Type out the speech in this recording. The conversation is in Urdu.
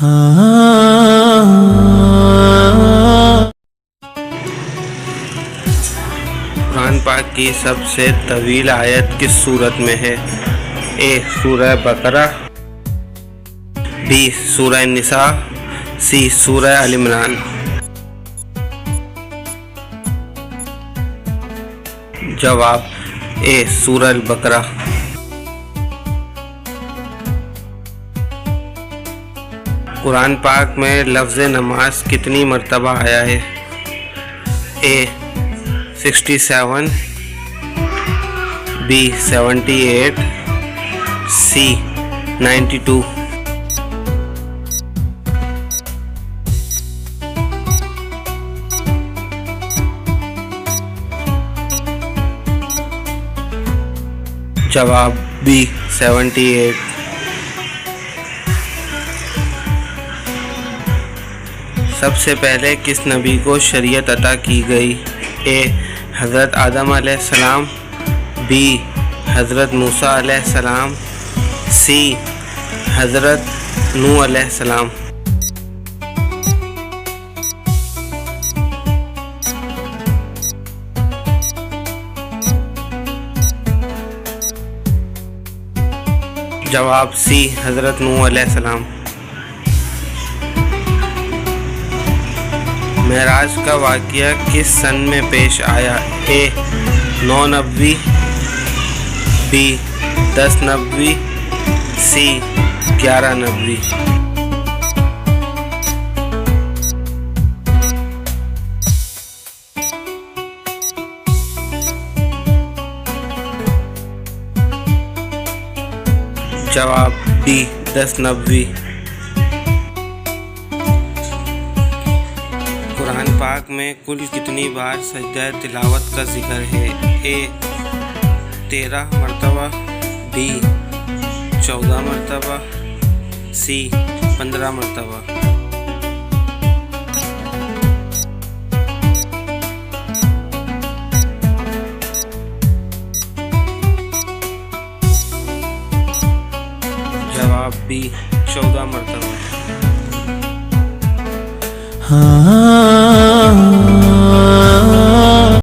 قرآن پاک کی سب سے طویل آیت کس سورت میں ہے؟ اے سورہ بقرہ، بی سورہ نساء، سی سورہ آل عمران۔ جواب اے سورہ البقرہ۔ قرآن پاک میں لفظ نماز کتنی مرتبہ آیا ہے؟ اے 67، بی 78، سی 92۔ جواب بی 78۔ سب سے پہلے کس نبی کو شریعت عطا کی گئی؟ اے حضرت آدم علیہ السلام، بی حضرت موسیٰ علیہ السلام، سی حضرت نوح علیہ السلام۔ جواب سی حضرت نوح علیہ السلام۔ معراج کا واقعہ کس سن میں پیش آیا؟ اے 9 نبوی، بی 10 نبوی، سی 11 نبوی۔ جواب بی 10 نبوی۔ قرآن پاک میں کل کتنی بار سجدہ تلاوت کا ذکر ہے؟ اے 13 مرتبہ، بی 14 مرتبہ، سی 15 مرتبہ۔ جواب بی 14 مرتبہ۔